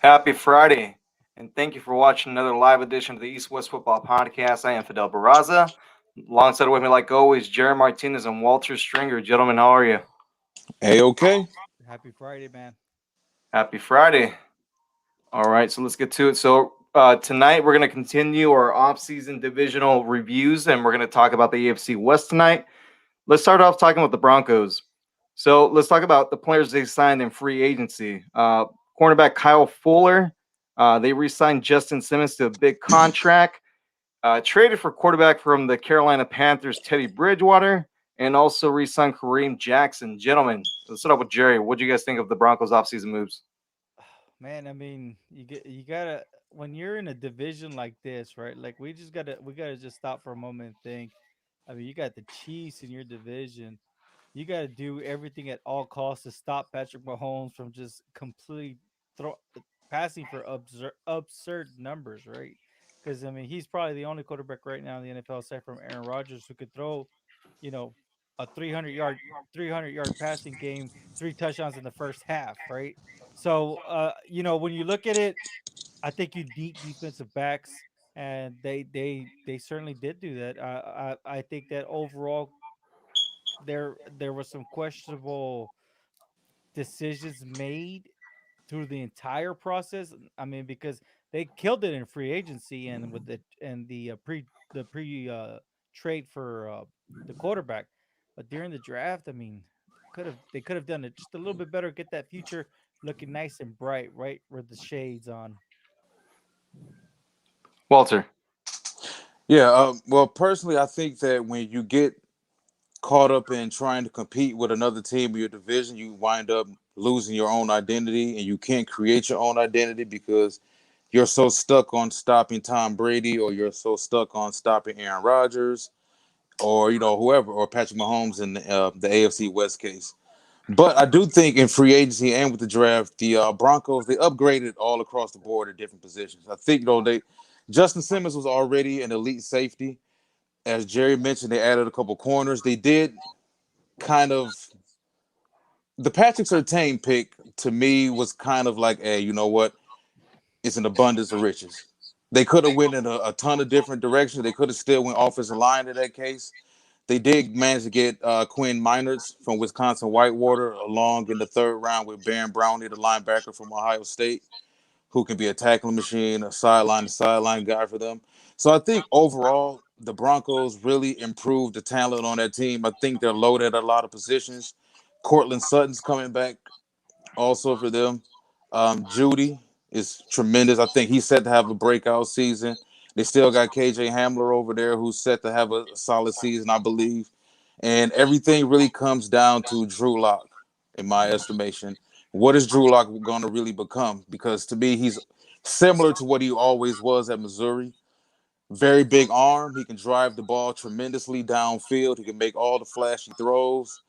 Happy Friday, and thank you for watching another live edition of the East West Football Podcast. I am Fidel Barraza. Alongside with me, like always, Jerry Martinez and Walter Stringer. Gentlemen, how are you? Okay. Happy Friday, man. Happy Friday. All right, so let's get to it. Tonight we're going to continue our off-season divisional reviews, and we're going to talk about the AFC West tonight. Let's start off talking about the Broncos. So let's talk about the players they signed in free agency. Cornerback Kyle Fuller. They re-signed Justin Simmons to a big contract. Traded for quarterback from the Carolina Panthers, Teddy Bridgewater, and also re-signed Kareem Jackson. Gentlemen, let's start off with Jerry. What do you guys think of the Broncos offseason moves? Man, I mean, you gotta when you're in a division like this, right? Like we gotta just stop for a moment and think. I mean, you got the Chiefs in your division. You gotta do everything at all costs to stop Patrick Mahomes from just completely throw passing for absurd numbers, right? Because I mean, he's probably the only quarterback right now in the NFL, aside from Aaron Rodgers, who could throw, you know, a 300 yard passing game, three touchdowns in the first half, right? So, when you look at it, I think you need defensive backs, and they certainly did do that. I think that overall there was some questionable decisions made through the entire process. I mean, because they killed it in free agency and with the pre trade for the quarterback, but during the draft, I mean, they could have done it just a little bit better, get that future looking nice and bright, right with the shades on. Walter. Yeah. Well, personally, I think that when you get caught up in trying to compete with another team in your division, you wind up losing your own identity, and you can't create your own identity because you're so stuck on stopping Tom Brady, or you're so stuck on stopping Aaron Rodgers, or whoever, or Patrick Mahomes in the AFC West case. But I do think in free agency and with the draft, the Broncos, they upgraded all across the board at different positions. I think they Justin Simmons was already an elite safety. As Jerry mentioned, they added a couple corners. They did kind of the Patrick Surtain pick to me was kind of like, a you know what, it's an abundance of riches. They could have went in a ton of different directions. They could have still went offensive line in that case. They did manage to get Quinn Meinerz from Wisconsin Whitewater along in the third round with Baron Brownie, the linebacker from Ohio State, who can be a tackling machine, a sideline to sideline guy for them. So I think overall, the Broncos really improved the talent on that team. I think they're loaded at a lot of positions. Cortland Sutton's coming back also for them. Judy is tremendous. I think he's set to have a breakout season. They still got KJ Hamler over there who's set to have a solid season, I believe. And everything really comes down to Drew Lock, in my estimation. What is Drew Lock going to really become? Because to me, he's similar to what he always was at Missouri. Very big arm. He can drive the ball tremendously downfield. He can make all the flashy throws.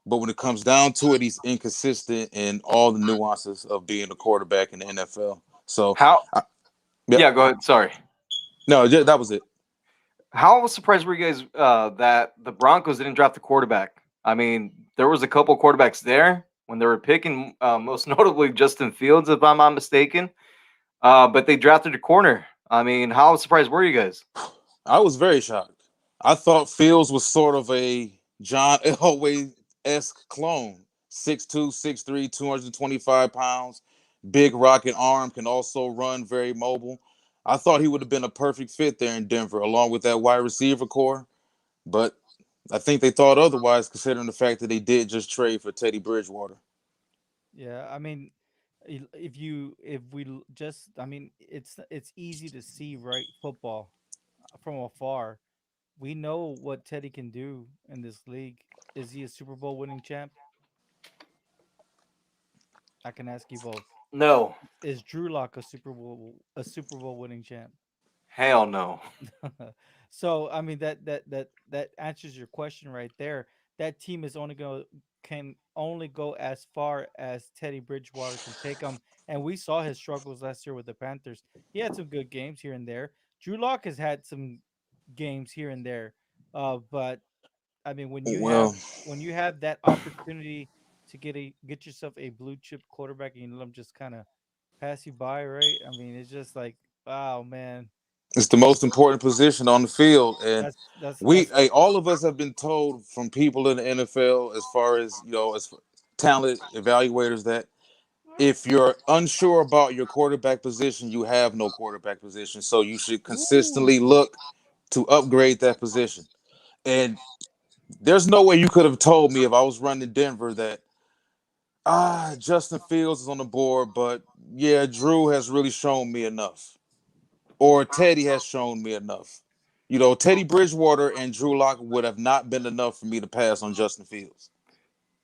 But when it comes down to it, he's inconsistent in all the nuances of being a quarterback in the NFL. So, How? I, yep. Yeah, go ahead. Sorry. No, that was it. How surprised were you guys that the Broncos didn't draft the quarterback? I mean, there was a couple quarterbacks there when they were picking, most notably Justin Fields, if I'm not mistaken. But they drafted a corner. I mean, how surprised were you guys? I was very shocked. I thought Fields was sort of a John Elway esque clone. 6'2", 6'3", 225 pounds, big rocket arm, can also run, very mobile. I thought he would have been a perfect fit there in Denver, along with that wide receiver core. But I think they thought otherwise, considering the fact that they did just trade for Teddy Bridgewater. Yeah, I mean, if just, I mean, it's easy to see, right? Football from afar. We know what Teddy can do in this league. Is he a Super Bowl winning champ? I can ask you both. No, Is Drew Lock a Super Bowl winning champ? hell no. So I mean that answers your question right there. That team is only go can only go as far as Teddy Bridgewater can take them, and we saw his struggles last year with the Panthers. He had some good games here and there. Drew Lock has had some games here and there, but I mean Well, when you have that opportunity to get yourself a blue chip quarterback and you let him just kind of pass you by, right? I mean, it's just like, wow, man. It's the most important position on the field, and That's all of us have been told from people in the NFL, as far as as talent evaluators, that if you're unsure about your quarterback position, you have no quarterback position. So you should consistently ooh. look to upgrade that position. And there's no way you could have told me if I was running Denver that Justin Fields is on the board, but yeah, Drew has really shown me enough, or Teddy has shown me enough. Teddy Bridgewater and Drew Lock would have not been enough for me to pass on Justin Fields.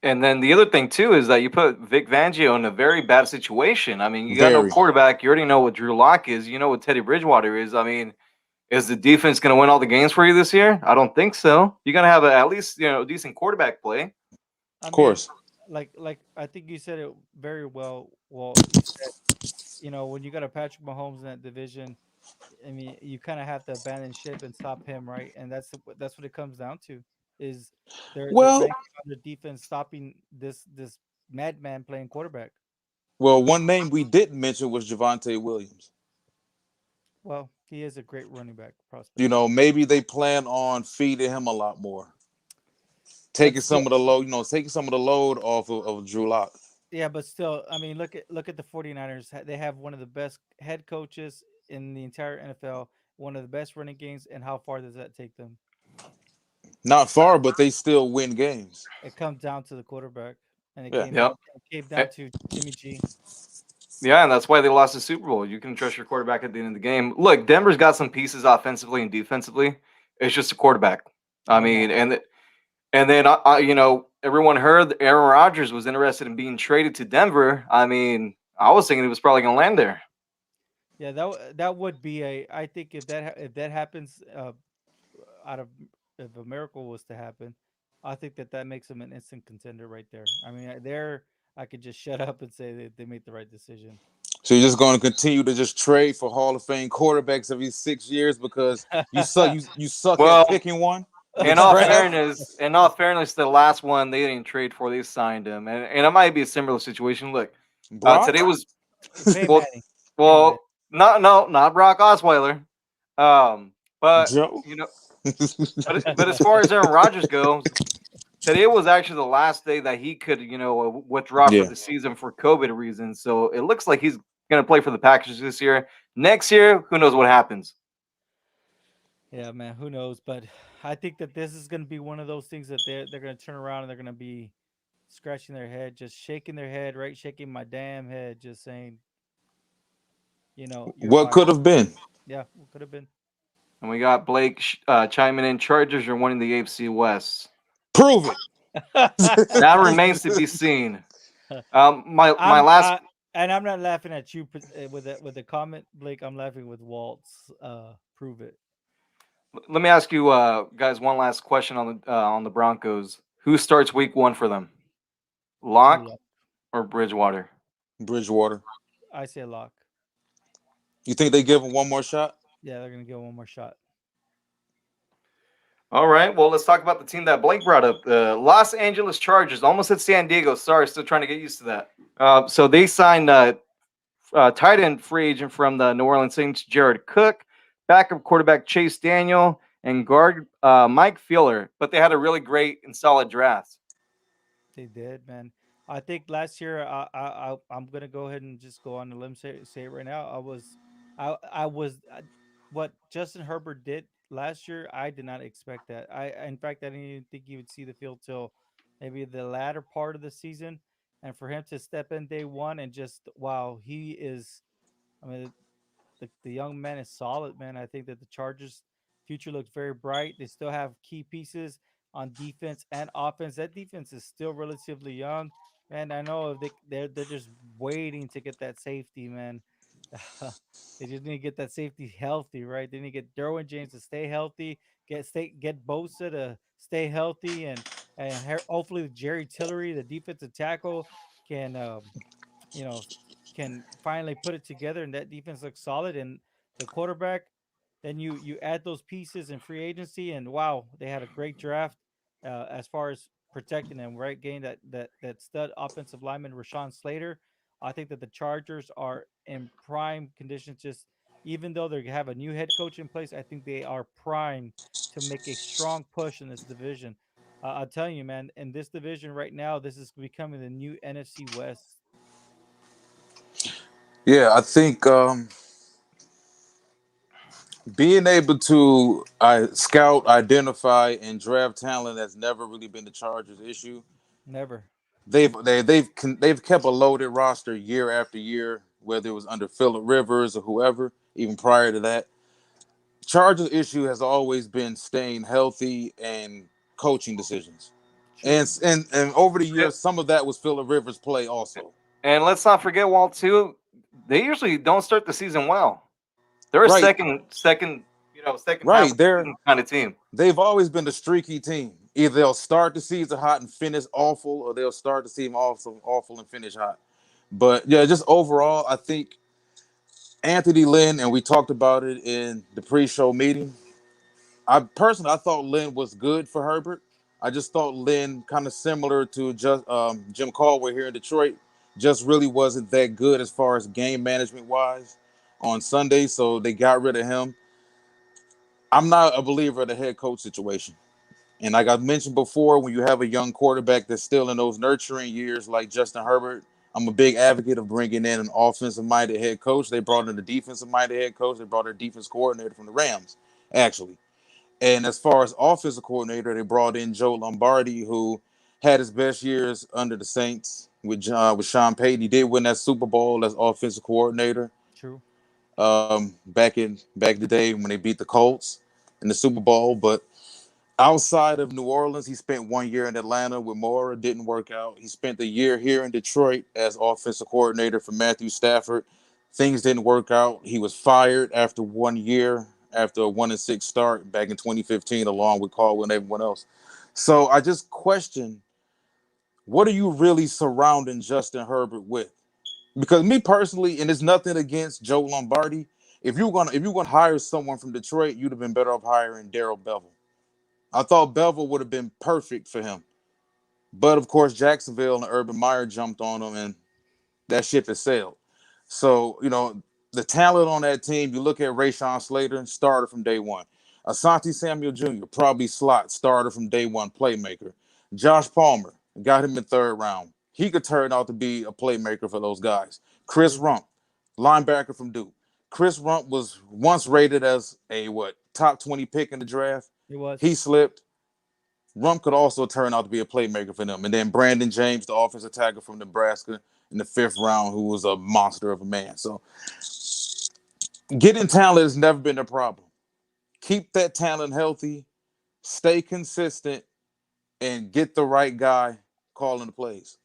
And then the other thing too is that you put Vic Fangio in a very bad situation. I mean, you got no Very quarterback. You already know what Drew Lock is. You know what Teddy Bridgewater is. I mean, is the defense going to win all the games for you this year? I don't think so. You're going to have at least decent quarterback play. I of mean, course. like I think you said it very well. Well, you said, when you got a Patrick Mahomes in that division, I mean, you kind of have to abandon ship and stop him, right? And that's what it comes down to, is they're Well, banking on the defense stopping this madman playing quarterback. one name we didn't mention was Javante Williams. Well, he is a great running back prospect. Maybe they plan on feeding him a lot more, But taking still, some of the load, taking some of the load off of Drew Lock. yeah, but still, I mean, look at the 49ers. They have one of the best head coaches in the entire NFL, one of the best running games, and how far does that take them? Not far, but they still win games. It comes down to the quarterback, and it Yeah. came Yep. down it came Eh, down to Jimmy G. Yeah, and that's why they lost the Super Bowl. You can trust your quarterback at the end of the game. Look, Denver's got some pieces offensively and defensively. It's just a quarterback. I No doubt. mean, and then everyone heard that Aaron Rodgers was interested in being traded to Denver. I mean, I was thinking he was probably going to land there. Yeah, that would be a. I think if that happens, out of if a miracle was to happen, I think that makes them an instant contender right there. I mean, there I could just shut up and say that they made the right decision. So you're just going to continue to just trade for Hall of Fame quarterbacks every 6 years because you suck at Well, picking one in the in all draft. fairness, the last one they didn't trade for, they signed him, and it might be a similar situation. Look, today Brock, was Pay well, Manning, Pay Manning. well, not Brock Osweiler, but Joe. you know, but as far as Aaron Rodgers goes, today was actually the last day that he could, withdraw for Yeah. the season for COVID reasons. So it looks like he's going to play for the Packers this year. Next year, who knows what happens? Yeah, man, who knows? But I think that this is going to be one of those things that they're going to turn around and they're going to be scratching their head, just shaking their head, right, shaking my damn head, just saying, you're What fired. could have been? Yeah, could have been. And we got Blake chiming in. Chargers are winning the AFC West. Prove it. That remains to be seen. My I'm last. I, and I'm not laughing at you with the comment, Blake. I'm laughing with Walt's. Prove it. Let me ask you guys one last question on the Broncos. Who starts Week 1 for them? Drew Lock Lock. or Bridgewater? Bridgewater. I say lock. You think they give him one more shot? Yeah, they're gonna give one more shot. All right. Well, let's talk about the team that Blake brought up. The Los Angeles Chargers. Almost at San Diego. Sorry, still trying to get used to that. So they signed tight end free agent from the New Orleans Saints, Jared Cook, backup quarterback Chase Daniel, and guard Mike Fieler. But they had a really great and solid draft. They did, man. I think last year, I'm gonna go ahead and just go on the limb, say it right now. I was what Justin Herbert did last year. I did not expect that. In fact, I didn't even think he would see the field till maybe the latter part of the season, and for him to step in day one and just wow, he is. I mean, the young man is solid, man. I think that the Chargers' future looks very bright. They still have key pieces on defense and offense. That defense is still relatively young, and I know if they're just waiting to get that safety, man. They just need to get that safety healthy, right? They need to get Derwin James to stay healthy, get Bosa to stay healthy, and hopefully Jerry Tillery, the defensive tackle, can you know, can finally put it together and that defense looks solid and the quarterback, then you add those pieces in free agency and wow, they had a great draft as far as protecting them, right? Getting that stud offensive lineman Rashawn Slater. I think that the Chargers are in prime conditions. Just even though they have a new head coach in place, I think they are primed to make a strong push in this division. I'll tell you, man, in this division right now, this is becoming the new NFC West. Yeah, I think being able to scout, identify, and draft talent has never really been the Chargers' issue. Never. They've kept a loaded roster year after year, whether it was under Phillip Rivers or whoever. Even prior to that, Chargers' issue has always been staying healthy and coaching decisions. True. And over the And, years, some of that was Phillip Rivers' play also. and let's not forget, Walt, too, they usually don't start the season well. They're a Right, second half right. of the season kind of team. They've always been the streaky team. Either they'll start the season hot and finish awful, or they'll start the season awful and finish hot. But yeah, just overall, I think Anthony Lynn, and we talked about it in the pre-show meeting. I thought Lynn was good for Herbert. I just thought Lynn, kind of similar to just Jim Caldwell here in Detroit, just really wasn't that good as far as game management wise on Sunday. So they got rid of him. I'm not a believer of the head coach situation. And like I mentioned before, when you have a young quarterback that's still in those nurturing years like Justin Herbert, I'm a big advocate of bringing in an offensive-minded head coach. They brought in a defensive-minded head coach. They brought their defense coordinator from the Rams, actually. And as far as offensive coordinator, they brought in Joe Lombardi, who had his best years under the Saints with Sean Payton. He did win that Super Bowl as offensive coordinator True. back in the day when they beat the Colts in the Super Bowl. But outside of New Orleans, he spent 1 year in Atlanta with Mora. Didn't work out. He spent a year here in Detroit as offensive coordinator for Matthew Stafford. Things didn't work out. He was fired after 1 year, after a 1-6 start back in 2015, along with Caldwell and everyone else. So I just question, what are you really surrounding Justin Herbert with? Because me personally, and it's nothing against Joe Lombardi, if you're gonna hire someone from Detroit, you'd have been better off hiring Darrell Bevel. I thought Bevel would have been perfect for him. But of course, Jacksonville and Urban Meyer jumped on him, and that ship has sailed. So, the talent on that team, you look at Rashawn Slater, starter from day one. Asante Samuel Jr., probably slot, starter from day one, playmaker. Josh Palmer, got him in third round. He could turn out to be a playmaker for those guys. Chris True. Rump, linebacker from Duke. Chris Rump was once rated as a top 20 pick in the draft. It was. He slipped. Rump could also turn out to be a playmaker for them. And then Brandon James, the offensive tackle from Nebraska in the fifth round, who was a monster of a man. So getting talent has never been a problem. Keep that talent healthy, stay consistent, and get the right guy calling the plays.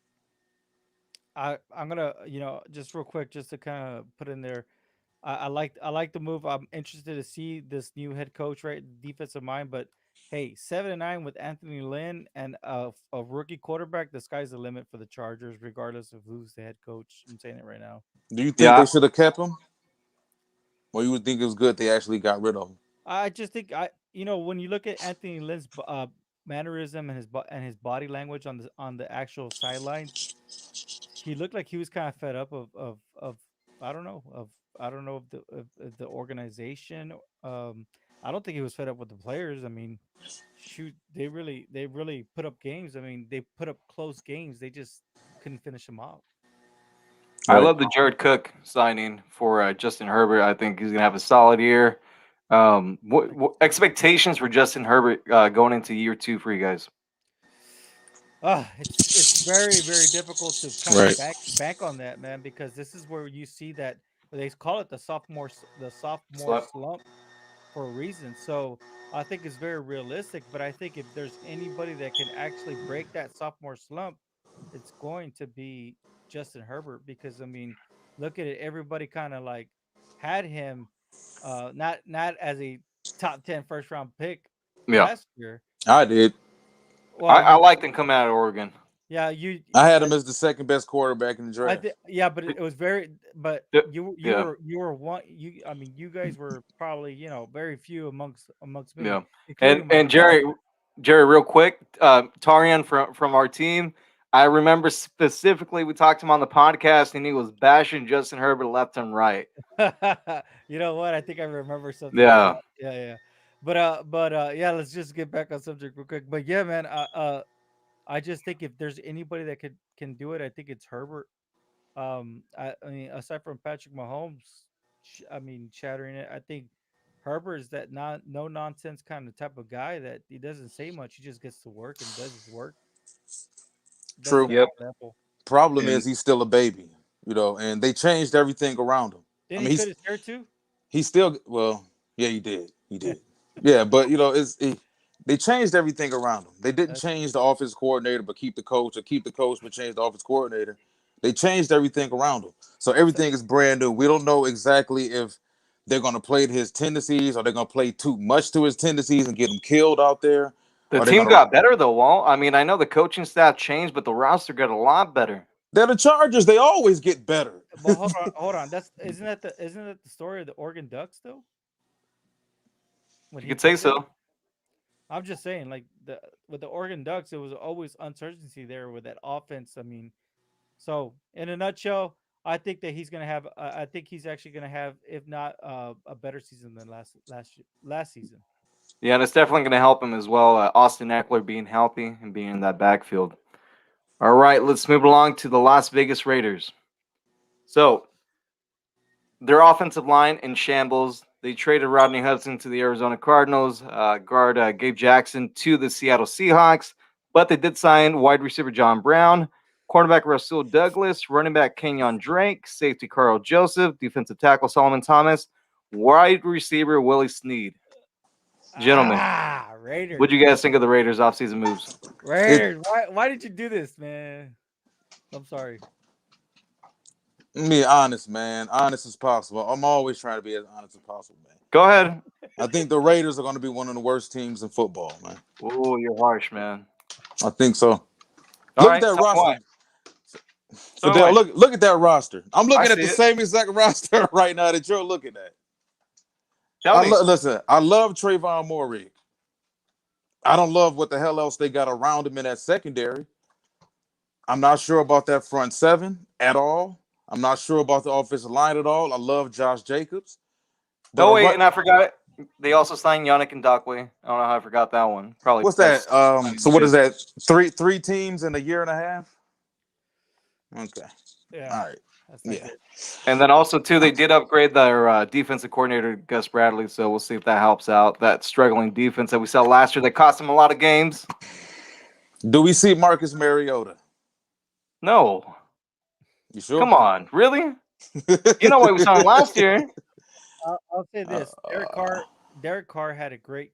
I'm gonna just real quick just to kind of put in there. I like the move. I'm interested to see this new head coach, right? Defensive mind, but hey, 7-9 with Anthony Lynn and a rookie quarterback. The sky's the limit for the Chargers, regardless of who's the head coach. I'm saying it right now. Do you think they Yeah, should have kept him? Or you would think it was good they actually got rid of him? I just think when you look at Anthony Lynn's mannerism and his body language on the actual sidelines, he looked like he was kind of fed up of I don't know of I don't know of the organization. Um, I don't think he was fed up with the players. I mean, shoot, they really put up games. I mean, they put up close games. They just couldn't finish them off. I Right. love the Jared Cook signing for Justin Herbert. I think he's gonna have a solid year. What expectations for Justin Herbert going into year two for you guys? It's very difficult to kind of Right. bank on that, man, because this is where you see that they call it the sophomore So, slump for a reason. So I think it's very realistic. But I think if there's anybody that can actually break that sophomore slump, it's going to be Justin Herbert. Because I mean, look at it. Everybody kind of like had him, not as a top 10 first round pick yeah, last year. I did. Well, I you, liked him coming out of Oregon. yeah, you, I had him as the second best quarterback in the I draft. think, yeah, but it was very, but Yeah, yeah, you were one, I mean, you guys were probably, very few amongst many, yeah. including And myself. Jerry, real quick, Tarian from our team. I remember specifically we talked to him on the podcast, and he was bashing Justin Herbert left and right. You know what? I think I remember something like Yeah, that. Yeah, yeah. But yeah, let's just get back on subject real quick. But yeah, man, I just think if there's anybody that can do it, I think it's Herbert. I mean, aside from Patrick Mahomes, I mean, shattering it, I think Herbert is that not no nonsense kind of type of guy that he doesn't say much. He just gets to work and does his work. That's True. an yep. example. Problem And is he's still a baby, and they changed everything around him. I Didn't mean, he cut his hair too? he's still well, yeah, he did, yeah, but they changed everything around him. They didn't That's change the offense coordinator, but keep the coach, or keep the coach but change the offense coordinator. They changed everything around him, so so, everything is brand new. We don't know exactly if they're going to play to his tendencies, or they're going to play too much to his tendencies and get him killed out there, the or they're team going to. got better though, Walt. I mean, I know the coaching staff changed, but the roster got a lot better. They're the Chargers. They always get better. but hold on. That's isn't that the story of the Oregon Ducks though? When You he could say took them, so. I'm just saying, like the with the Oregon Ducks, it was always uncertainty there with that offense. I mean, so in a nutshell, I think that he's gonna have. I think he's actually gonna have, if not a better season than last season. Yeah, and it's definitely going to help him as well. Austin Eckler being healthy and being in that backfield. All right, let's move along to the Las Vegas Raiders. So their offensive line in shambles. They traded Rodney Hudson to the Arizona Cardinals, guard Gabe Jackson to the Seattle Seahawks, but they did sign wide receiver John Brown, cornerback Rasul Douglas, running back Kenyon Drake, safety Carl Joseph, defensive tackle Solomon Thomas, wide receiver Willie Snead. Gentlemen, what Raiders, do you guys think of the Raiders' offseason moves? It Raiders. Why did you do this, man? I'm sorry. Me honest, man, honest as possible. I'm always trying to be as honest as possible, man. Go ahead. I think the Raiders are going to be one of the worst teams in football, man. Oh, you're harsh, man. I think so. All Look at right, that tell me roster, why. Tell me Fidel. why. Look at that roster. I'm I looking at see the it. same exact roster right now that you're looking at. Tell me. Listen. I love Trayvon Morey. I don't love what the hell else they got around him in that secondary. I'm not sure about that front seven at all. I'm not sure about the offensive line at all. I love Josh Jacobs, but Oh wait, and I forgot it. They also signed Yannick Ngakwe. I don't know how I forgot that one. Probably what's that? best. So what is that? Three teams in a year and a half? Okay. Yeah, All right. that's not Yeah. good. And then also too, they did upgrade their defensive coordinator Gus Bradley. So we'll see if that helps out that struggling defense that we saw last year that cost them a lot of games. Do we see Marcus Mariota? No, You come sure? on, really? You know what we saw him last year? I'll say uh, this: Derek Carr had a great.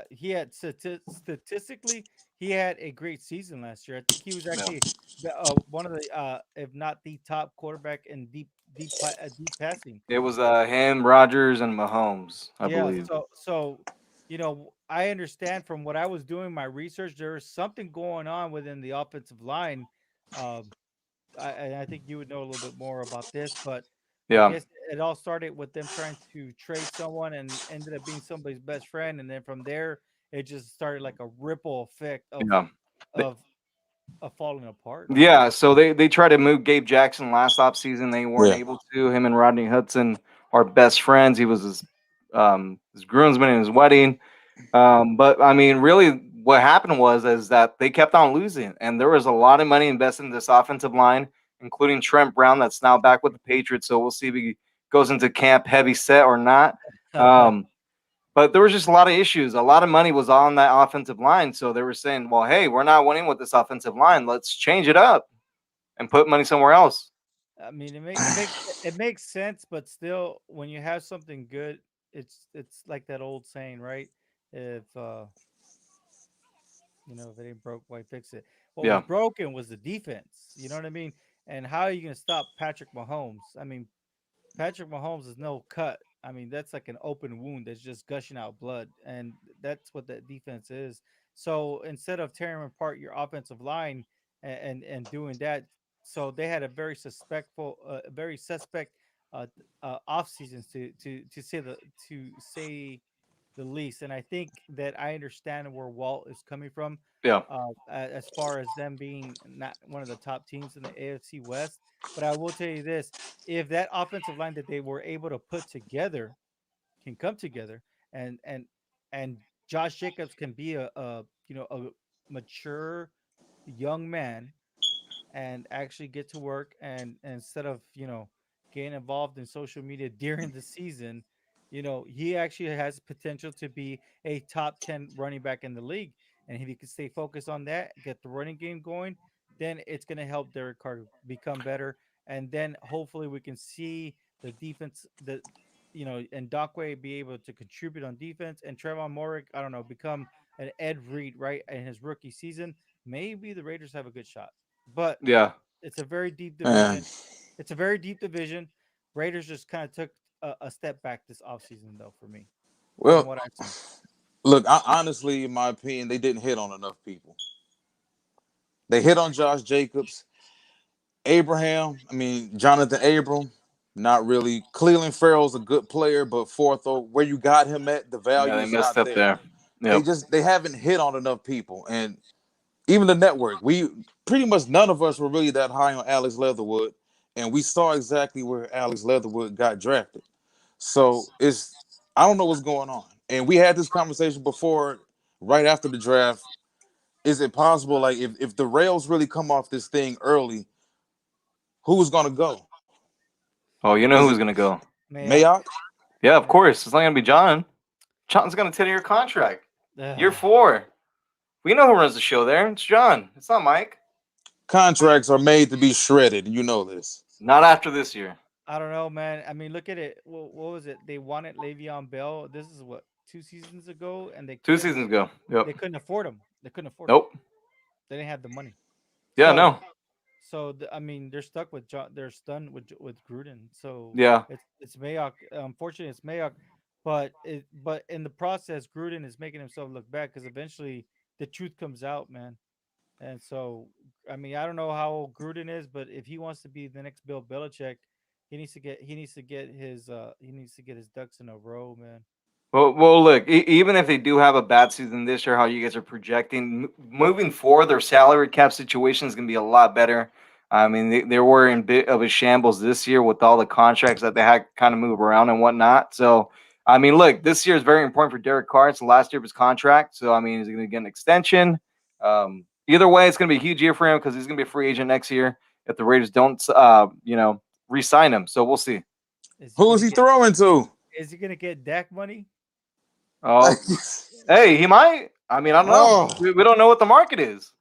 He had statistically, he had a great season last year. I think he was Yeah. actually one of the, if not the top quarterback in deep passing. It was him, Rogers, and Mahomes, I Yeah. believe. So, I understand from what I was doing my research, there was something going on within the offensive line. Um, I think you would know a little bit more about this, but I Yeah, guess it all started with them trying to trade someone and ended up being somebody's best friend, and then from there it just started like a ripple effect yeah. of of falling apart. Yeah, so they tried to move Gabe Jackson last offseason. They weren't yeah. able to. Him and Rodney Hudson are best friends. He was his groomsman in his wedding. But I mean, really, what happened was is that they kept on losing, and there was a lot of money invested in this offensive line, including Trent Brown, that's now back with the Patriots. So we'll see if he goes into camp heavy set or not. Um, but there was just a lot of issues. A lot of money was on that offensive line. So they were saying, well, hey, we're not winning with this offensive line. Let's change it up and put money somewhere else. I mean, it makes sense, but still, when you have something good, it's like that old saying, right? If if it ain't broke, why fix it? What was Yeah. broken was the defense. You know what I mean? And how are you going to stop Patrick Mahomes? I mean, Patrick Mahomes is no cut. I mean, that's like an open wound that's just gushing out blood, and that's what that defense is. So instead of tearing apart your offensive line and doing that, so they had a very suspect off seasons to say the least. And I think that I understand where Walt is coming from. Yeah. as far as them being not one of the top teams in the AFC West. But I will tell you this: if that offensive line that they were able to put together can come together, and and and Josh Jacobs can be a mature young man and actually get to work, and instead of getting involved in social media during the season, he actually has potential to be a top 10 running back in the league. And if he can stay focused on that, get the running game going, then it's going to help Derek Carr become better. And then hopefully we can see the defense, and Dockway be able to contribute on defense, and Trevon Morik, I don't know, become an Ed Reed right in his rookie season. Maybe the Raiders have a good shot. But Yeah. it's a very deep Man, division. It's a very deep division. Raiders just kind of took a step back this offseason, though, for me, from well, what I've seen. look, honestly, in my opinion, they didn't hit on enough people. They hit on Josh Jacobs, Abraham. I mean, Jonathan Abram, not really. Cleveland Farrell's a good player, but fourth, where you got him at, the Yeah, value they is messed not up there. there. Yep. They haven't hit on enough people, and even the network, we pretty much none of us were really that high on Alex Leatherwood, and we saw exactly where Alex Leatherwood got drafted. So I don't know what's going on. And we had this conversation before, right after the draft. Is it possible, like, if the rails really come off this thing early, who's gonna go? Oh, you know Is who's it gonna go? Mayock, Mayock? Yeah, of Mayock. course. It's not gonna be John. John's gonna 10-year contract. Year Ugh. 4. We know who runs the show there. It's John. It's not Mike. Contracts are made to be shredded. You know this. Not after this year. I don't know, man. I mean, look at it. What was it? They wanted Le'Veon Bell. This is what, 2 seasons ago, and 2 seasons ago. Yep. they couldn't afford him. They couldn't afford him. Nope. They didn't have the money. Yeah, So no. I mean, they're stuck with John. They're stunned with Gruden. So Yeah. it's Mayock. Unfortunately, it's Mayock. But in the process, Gruden is making himself look bad, because eventually the truth comes out, man. And so, I mean, I don't know how old Gruden is, but if he wants to be the next Bill Belichick, he needs to get his ducks in a row, man. Well, look. Even if they do have a bad season this year, how you guys are projecting moving forward, their salary cap situation is going to be a lot better. I mean, they were in bit of a shambles this year with all the contracts that they had kind of move around and whatnot. So, I mean, look, this year is very important for Derek Carr. It's the last year of his contract. So, I mean, is he going to get an extension? Either way, it's going to be a huge year for him because he's going to be a free agent next year if the Raiders don't, re-sign him. So we'll see. Is he Who is gonna he get throwing to? is he gonna get Dak money? Oh, hey, he might. I mean, I don't know. Oh, We don't know what the market is.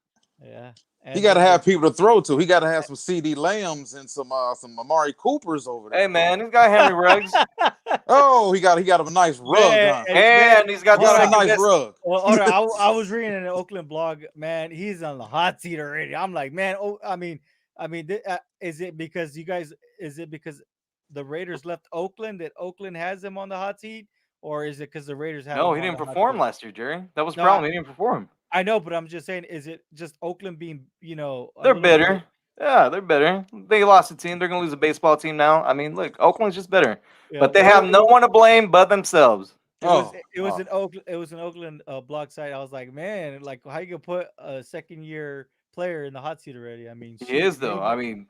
Yeah. he And got to then have people to throw to. He got to have some CD Lambs and some Amari Coopers over Hey, there. man, he's got Henry Ruggs, Oh, he got a nice rug, man, huh? man, and he's got He the hold got on. a second nice best. rug. Well, hold on. I was reading an Oakland blog, man. He's on the hot seat already. I'm like, man. Oh, is it because you guys? Is it because the Raiders left Oakland that Oakland has him on the hot seat, or is it because the Raiders have No, him he on didn't the hot perform seat? last year, Jerry. That was the No, problem. He didn't perform. I know, but I'm just saying, is it just Oakland being, a They're little bit? better. Yeah, they're better. They lost a team. They're gonna lose a baseball team now. I mean, look, Oakland's just better, Yeah, but they well, have no one to blame but themselves. Oh, it was an Oakland blog site. I was like, man, like how you gonna put a second year player in the hot seat already? I mean, He shoot, is though. I maybe. mean,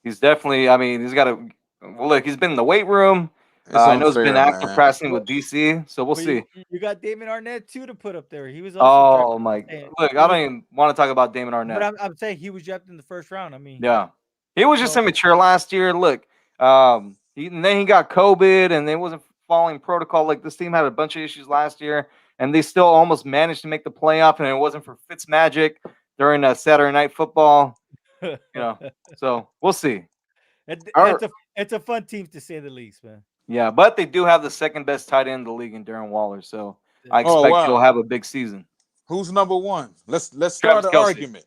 he's definitely. I mean, he's got a. Well, look, he's been in the weight room. it's I know he's been unfair, active man. practicing Well, with DC. So we'll but see. you got Damon Arnett too to put up there. He was also drafted. Oh my! And Look, he I was, don't even want to talk about Damon but Arnett. I'm saying he was drafted in the first round. I mean, Yeah, he was just so immature last year. Look, and then he got COVID, and they wasn't following protocol. Like this team had a bunch of issues last year, and they still almost managed to make the playoff, and it wasn't for Fitzmagic during Saturday Night Football. You know, so we'll see. All right. it's a fun team to say the least, man. Yeah, but they do have the second best tight end in the league in Darren Waller, so I Yeah. Oh expect he'll wow. have a big season. Who's number one? Let's start Travis an Kelsey. argument.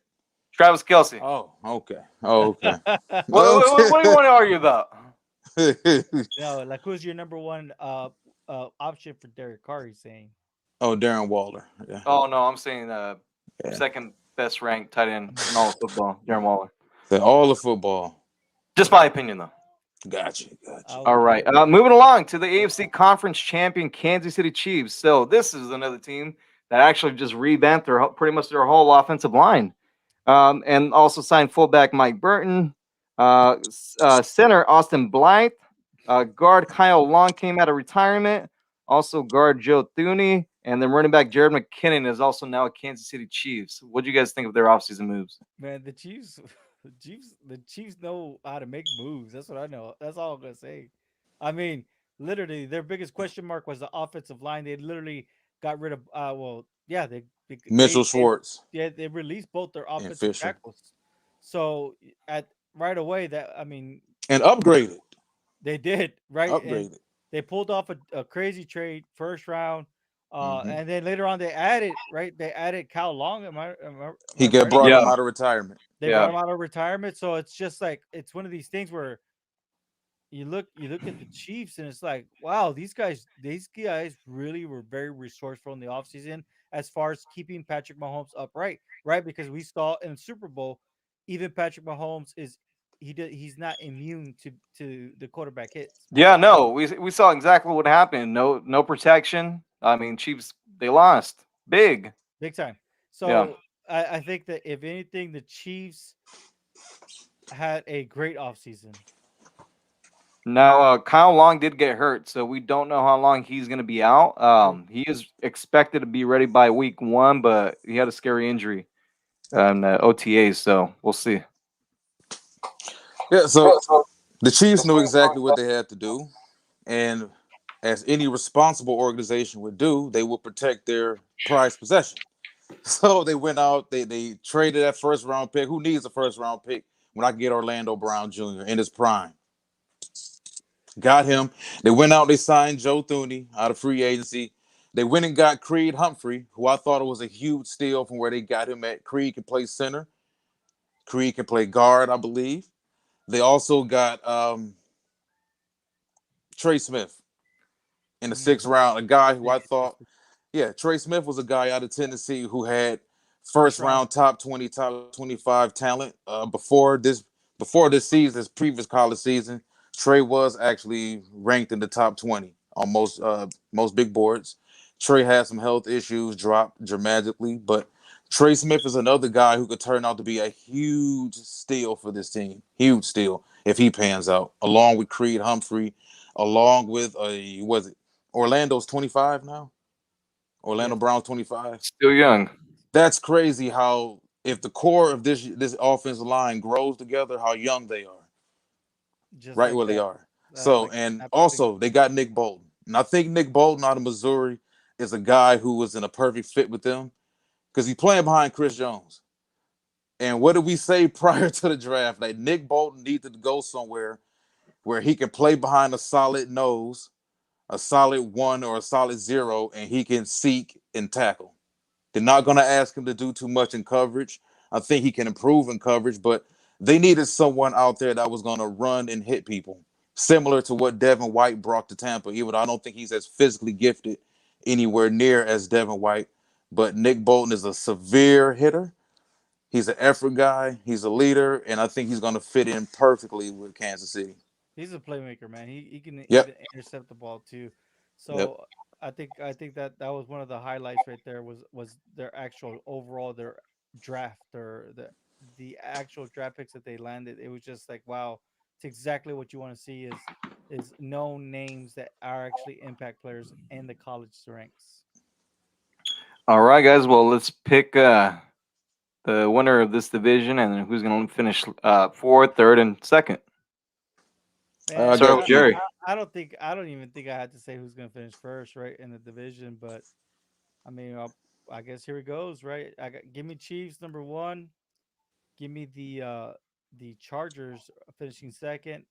Travis Kelsey. Oh, okay. Oh, okay. What do you want to argue about? Okay. No, like who's your number one option for Derek Carr? He's saying. Oh, Darren Waller. Yeah. Oh no, I'm saying Yeah. second best ranked tight end in all of football, Darren Waller. All the football. Just my opinion, though. Gotcha. All right, moving along to the AFC Conference champion Kansas City Chiefs. So this is another team that actually just revamped pretty much their whole offensive line. And also signed fullback Mike Burton, center Austin Blythe, guard Kyle Long came out of retirement, also guard Joe Thuney, and then running back Jared McKinnon is also now a Kansas City Chiefs. What do you guys think of their offseason moves? Man, the Chiefs, the Chiefs know how to make moves. That's what I know. That's all I'm gonna say. I mean, literally, their biggest question mark was the offensive line. They literally got rid of. Well, yeah, Mitchell they Schwartz yeah, they released both their and offensive Fisher tackles. So at right away, that I mean, and upgraded. they did right, and Upgraded. they pulled off a crazy trade, first round, Hmm. and then later on they added right. They added Cal Long. Am I He got right? brought Yeah, him out of retirement. They brought yeah. him out of retirement, so it's just like it's one of these things where you look at the Chiefs and it's like, wow, these guys really were very resourceful in the offseason as far as keeping Patrick Mahomes upright, right? Because we saw in the Super Bowl, even Patrick Mahomes he's not immune to the quarterback hits, man. Yeah, no, we saw exactly what happened. No protection. I mean, Chiefs they lost big. Big time. Yeah. So I think that if anything, the Chiefs had a great offseason. Now, Kyle Long did get hurt, so we don't know how long he's going to be out. True. He is expected to be ready by week 1, but he had a scary injury in the OTAs, so we'll see. Yeah, so the Chiefs knew exactly what they had to do, and as any responsible organization would do, they would protect their prized possession. So they went out, they traded that first round pick. Who needs a first round pick when I can get Orlando Brown Jr. in his prime? Got him. They went out, they signed Joe Thuney out of free agency. They went and got Creed Humphrey, who I thought was a huge steal from where they got him at. Creed can play center. Creed can play guard, I believe. They also got Trey Smith in the Mm, sixth round, a guy who very I thought, interesting. yeah, Trey Smith was a guy out of Tennessee who had First first round. round top 20, top 25 talent before this season, this previous college season. Trey was actually ranked in the top 20 on most big boards. Trey had some health issues, dropped dramatically, but Trey Smith is another guy who could turn out to be a huge steal for this team. Huge steal if he pans out, along with Creed Humphrey, along with was it Orlando's 25 now? Orlando Yes. Brown's 25. Still young. That's crazy how if the core of this offensive line grows together, how young they are, Just right like where they that. are. So, Like a and snap of finger. also they got Nick Bolton. And I think Nick Bolton out of Missouri is a guy who was in a perfect fit with them because he's playing behind Chris Jones. And what did we say prior to the draft? Like Nick Bolton needed to go somewhere where he can play behind a solid nose, a solid 1 or a solid 0, and he can seek and tackle. They're not going to ask him to do too much in coverage. I think he can improve in coverage, but they needed someone out there that was going to run and hit people, similar to what Devin White brought to Tampa, even though I don't think he's as physically gifted anywhere near as Devin White. But Nick Bolton is a severe hitter. He's an effort guy. He's a leader, and I think he's going to fit in perfectly with Kansas City. He's a playmaker, man. He can even Yep. intercept the ball too. Yep. So I think that was one of the highlights right there was their actual overall their draft or the actual draft picks that they landed. It was just like wow, it's exactly what you want to see is known names that are actually impact players in the college ranks. All right, guys. Well, let's pick the winner of this division and then who's going to finish fourth, third, and second. I Man, Start got with you. Jerry. I don't even think I had to say who's gonna finish first, right, in the division. But I mean, I guess here it goes, right? Give me Chiefs number one. Give me the Chargers finishing second.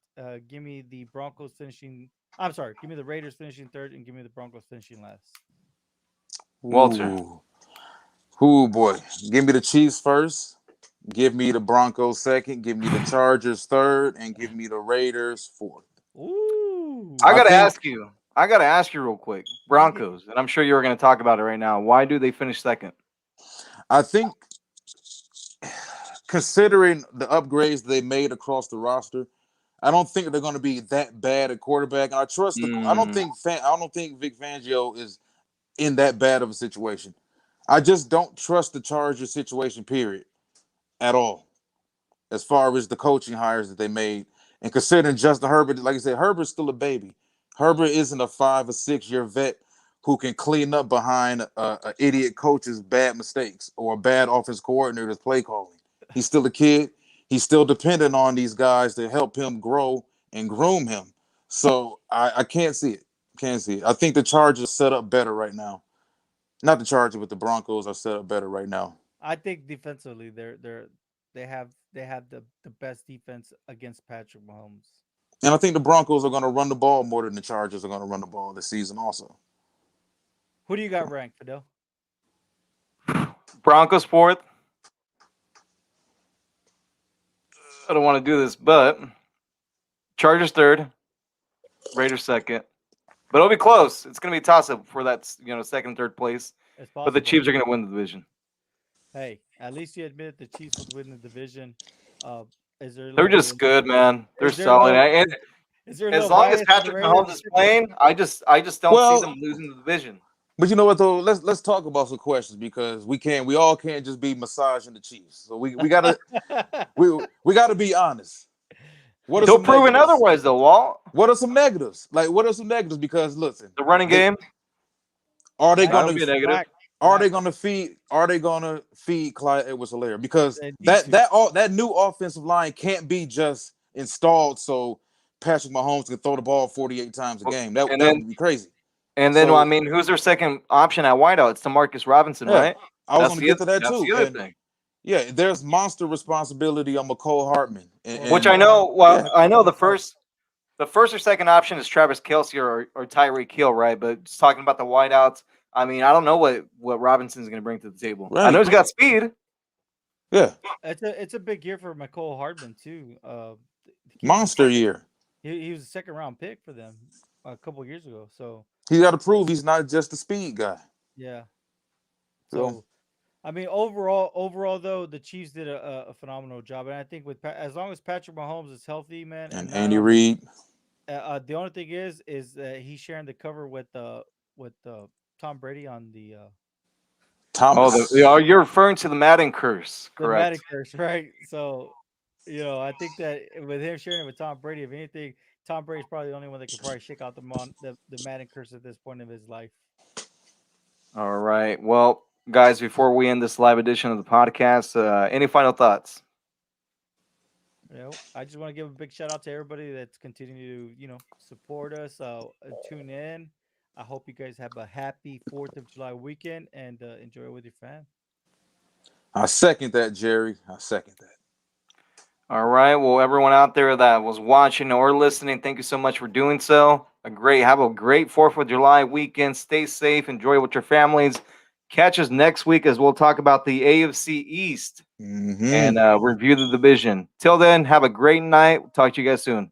Give me the Broncos finishing. I'm sorry. Give me the Raiders finishing third, and give me the Broncos finishing last. Walter. Ooh. Ooh, boy. Give me the Chiefs first. Give me the Broncos second. Give me the Chargers third. And give me the Raiders fourth. I Ooh, I got to think ask you. I got to ask you real quick. Broncos, and I'm sure you were going to talk about it right now. Why do they finish second? I think considering the upgrades they made across the roster, I don't think they're going to be that bad at quarterback. And I trust the. I don't Mm, think. I don't think Vic Fangio is in that bad of a situation. I just don't trust the Chargers situation, period, at all. As far as the coaching hires that they made, and considering Justin Herbert, like I said, Herbert's still a baby. Herbert isn't a 5 or 6 year vet who can clean up behind a idiot coach's bad mistakes or a bad offense coordinator's play calling. He's still a kid. He's still dependent on these guys to help him grow and groom him. So I can't see it. Can't see it. I think the Chargers set up better right now. Not the Chargers, but the Broncos are set up better right now. I think defensively, they have the best defense against Patrick Mahomes. And I think the Broncos are going to run the ball more than the Chargers are going to run the ball this season also. Who do you got ranked, Fidel? Broncos fourth. I don't want to do this, but Chargers third, Raiders second. But it'll be close. It's going to be a toss-up for that, second, third place. It's But the possible. Chiefs are going to win the division. Hey, at least you admit the Chiefs would win the division. Is there? They're just good, man. They're Is there solid. no- And Is there as no long as bias to the Patrick Raiders? Mahomes is playing, I just don't Well- see them losing the division. But you know what though? Let's talk about some questions because we all can't just be massaging the Chiefs. So we gotta we gotta be honest. What are They'll some prove negatives? otherwise, though, Walt. What are some negatives? Like what are some negatives? Because listen, The running game. are they That'll gonna be a negative. Back- are they gonna feed Clyde Edwards-Helaire? Because They need that new offensive line can't be just installed so Patrick Mahomes can throw the ball 48 times a game. That would be crazy. And then, So- I mean, who's their second option at wideout? It's DeMarcus Robinson, Yeah, right? I was That's gonna the get to oth- that that's too. the other And, thing. yeah, there's monster responsibility on McCole Hartman. Which I know. Well, yeah. I know the first or second option is Travis Kelce or Tyreek Hill, right? But just talking about the wideouts, I mean, I don't know what Robinson's going to bring to the table. I know Right. he's got speed. Yeah, It's a big year for McCole Hardman too. monster year. He was a second round pick for them a couple years ago. So He's got to prove he's not just a speed guy. yeah. So- So, I mean, overall though, the Chiefs did a phenomenal job, and I think as long as Patrick Mahomes is healthy, man, And not Andy only- Reid. The only thing is that he's sharing the cover with Tom Brady on the Thomas. You're referring to the Madden curse, the correct? Madden curse, right? So, I think that with him sharing it with Tom Brady, if anything, Tom Brady's probably the only one that can probably shake out the Madden curse at this point of his life. All right. Well, guys, before we end this live edition of the podcast, any final thoughts? I just want to give a big shout out to everybody that's continuing to, support us, tune in. I hope you guys have a happy 4th of July weekend and enjoy it with your fam. I second that, Jerry. I second that. All right. Well, everyone out there that was watching or listening, thank you so much for doing so. Have a great 4th of July weekend. Stay safe. Enjoy with your families. Catch us next week as we'll talk about the AFC East Mhm. and review the division. Till then, have a great night. Talk to you guys soon.